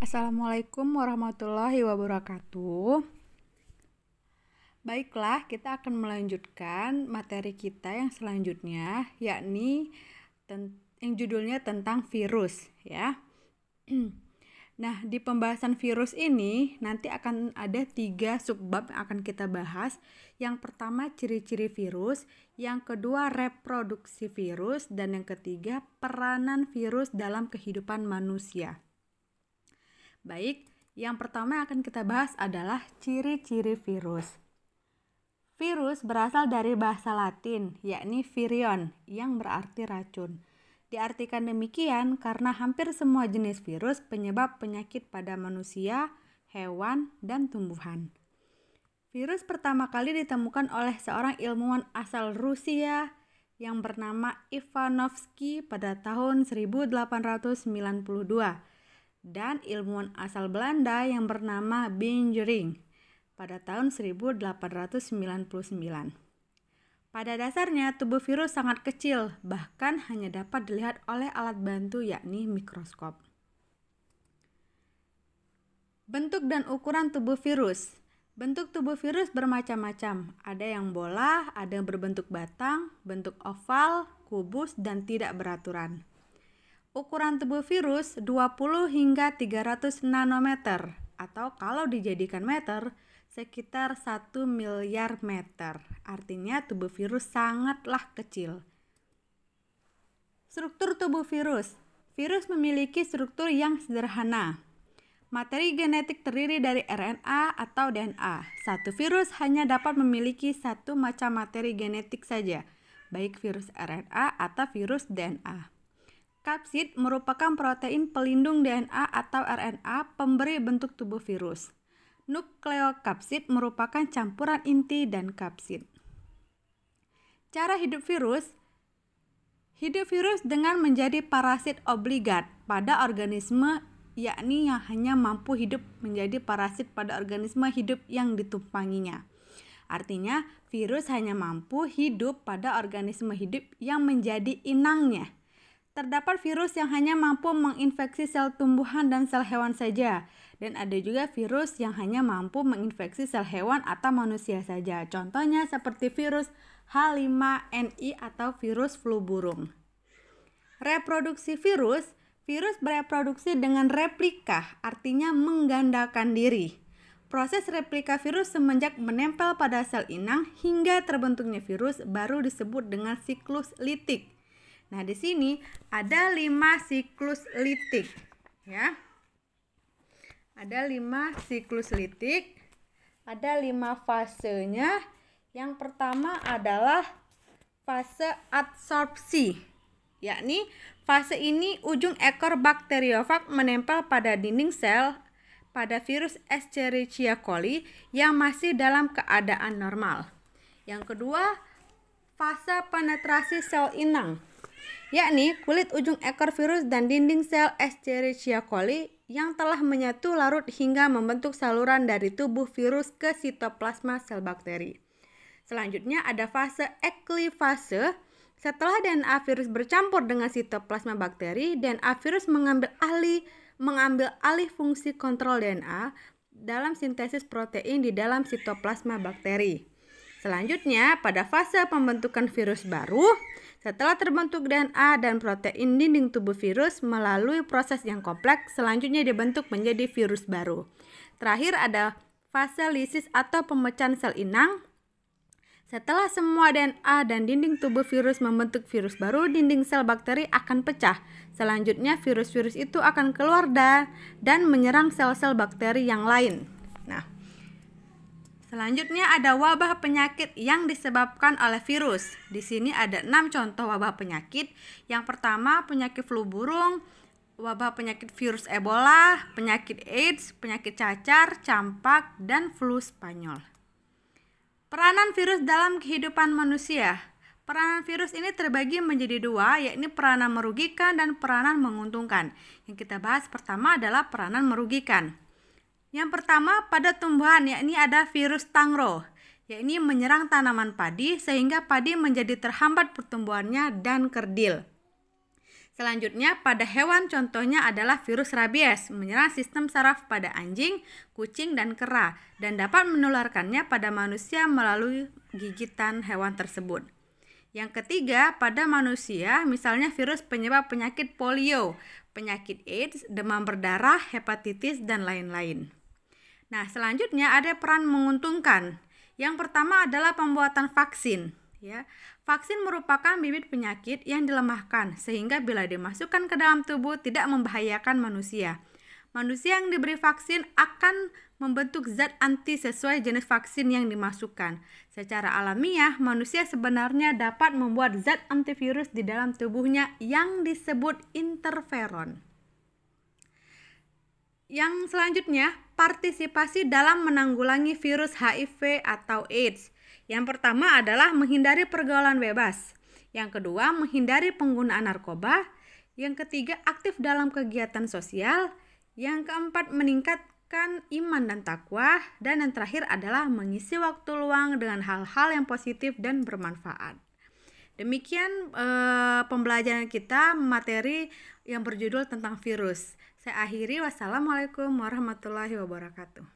Assalamualaikum warahmatullahi wabarakatuh. Baiklah, kita akan melanjutkan materi kita yang selanjutnya, yakni yang judulnya tentang virus, ya. Nah, di pembahasan virus ini nanti akan ada 3 subbab yang akan kita bahas. Yang pertama, ciri-ciri virus, yang kedua, reproduksi virus, dan yang ketiga, peranan virus dalam kehidupan manusia. Baik, yang pertama yang akan kita bahas adalah ciri-ciri virus. Virus berasal dari bahasa Latin, yakni virion, yang berarti racun. Diartikan demikian karena hampir semua jenis virus penyebab penyakit pada manusia, hewan, dan tumbuhan. Virus pertama kali ditemukan oleh seorang ilmuwan asal Rusia yang bernama Ivanovsky pada tahun 1892 dan ilmuwan asal Belanda yang bernama Bingering pada tahun 1899. Pada dasarnya, tubuh virus sangat kecil, bahkan hanya dapat dilihat oleh alat bantu yakni mikroskop. Bentuk dan ukuran tubuh virus. Bentuk tubuh virus bermacam-macam. Ada yang bola, ada yang berbentuk batang, bentuk oval, kubus, dan tidak beraturan. Ukuran tubuh virus 20 hingga 300 nanometer, atau kalau dijadikan meter, sekitar 1 miliar meter. Artinya tubuh virus sangatlah kecil. Struktur tubuh virus. Virus memiliki struktur yang sederhana. Materi genetik terdiri dari RNA atau DNA. Satu virus hanya dapat memiliki satu macam materi genetik saja, baik virus RNA atau virus DNA. Kapsid merupakan protein pelindung DNA atau RNA pemberi bentuk tubuh virus. Nukleokapsid merupakan campuran inti dan kapsid. Cara hidup virus. Hidup virus dengan menjadi parasit obligat pada organisme, yakni yang hanya mampu hidup menjadi parasit pada organisme hidup yang ditumpanginya. Artinya, virus hanya mampu hidup pada organisme hidup yang menjadi inangnya. Terdapat virus yang hanya mampu menginfeksi sel tumbuhan dan sel hewan saja, dan ada juga virus yang hanya mampu menginfeksi sel hewan atau manusia saja. Contohnya seperti virus H5N1 atau virus flu burung. Reproduksi virus. Virus bereproduksi dengan replika, artinya menggandakan diri. Proses replika virus semenjak menempel pada sel inang hingga terbentuknya virus baru disebut dengan siklus litik. Nah, di sini ada 5 siklus litik, ya. Ada 5 siklus litik, ada 5 fasenya. Yang pertama adalah fase adsorpsi, yakni fase ini ujung ekor bakteriofag menempel pada dinding sel pada virus Escherichia coli yang masih dalam keadaan normal. Yang kedua, fase penetrasi sel inang, yakni kulit ujung ekor virus dan dinding sel Escherichia coli yang telah menyatu larut hingga membentuk saluran dari tubuh virus ke sitoplasma sel bakteri. Selanjutnya ada fase eklifase. Setelah DNA virus bercampur dengan sitoplasma bakteri, DNA virus mengambil alih fungsi kontrol DNA dalam sintesis protein di dalam sitoplasma bakteri. Selanjutnya, pada fase pembentukan virus baru, setelah terbentuk DNA dan protein dinding tubuh virus melalui proses yang kompleks, selanjutnya dibentuk menjadi virus baru. Terakhir ada fase lisis atau pemecahan sel inang. Setelah semua DNA dan dinding tubuh virus membentuk virus baru, dinding sel bakteri akan pecah. Selanjutnya, virus-virus itu akan keluar dan menyerang sel-sel bakteri yang lain. Nah, selanjutnya ada wabah penyakit yang disebabkan oleh virus. Di sini ada 6 contoh wabah penyakit. Yang pertama, penyakit flu burung, wabah penyakit virus Ebola, penyakit AIDS, penyakit cacar, campak, dan flu Spanyol. Peranan virus dalam kehidupan manusia. Peranan virus ini terbagi menjadi 2, yakni peranan merugikan dan peranan menguntungkan. Yang kita bahas pertama adalah peranan merugikan. Yang pertama pada tumbuhan, yakni ada virus tangro, yakni menyerang tanaman padi sehingga padi menjadi terhambat pertumbuhannya dan kerdil. Selanjutnya, pada hewan contohnya adalah virus rabies, menyerang sistem saraf pada anjing, kucing, dan kera, dan dapat menularkannya pada manusia melalui gigitan hewan tersebut. Yang ketiga, pada manusia, misalnya virus penyebab penyakit polio, penyakit AIDS, demam berdarah, hepatitis, dan lain-lain. Nah, selanjutnya ada peran menguntungkan. Yang pertama adalah pembuatan vaksin. Ya, vaksin merupakan bibit penyakit yang dilemahkan sehingga bila dimasukkan ke dalam tubuh tidak membahayakan manusia. Manusia yang diberi vaksin akan membentuk zat anti sesuai jenis vaksin yang dimasukkan. Secara alamiah, manusia sebenarnya dapat membuat zat antivirus di dalam tubuhnya yang disebut interferon. Yang selanjutnya, partisipasi dalam menanggulangi virus HIV atau AIDS. Yang pertama adalah menghindari pergaulan bebas. Yang kedua, menghindari penggunaan narkoba. Yang ketiga, aktif dalam kegiatan sosial. Yang keempat, meningkatkan iman dan takwa. Dan yang terakhir adalah mengisi waktu luang dengan hal-hal yang positif dan bermanfaat. Demikian pembelajaran kita materi yang berjudul tentang virus. Saya akhiri, wassalamualaikum warahmatullahi wabarakatuh.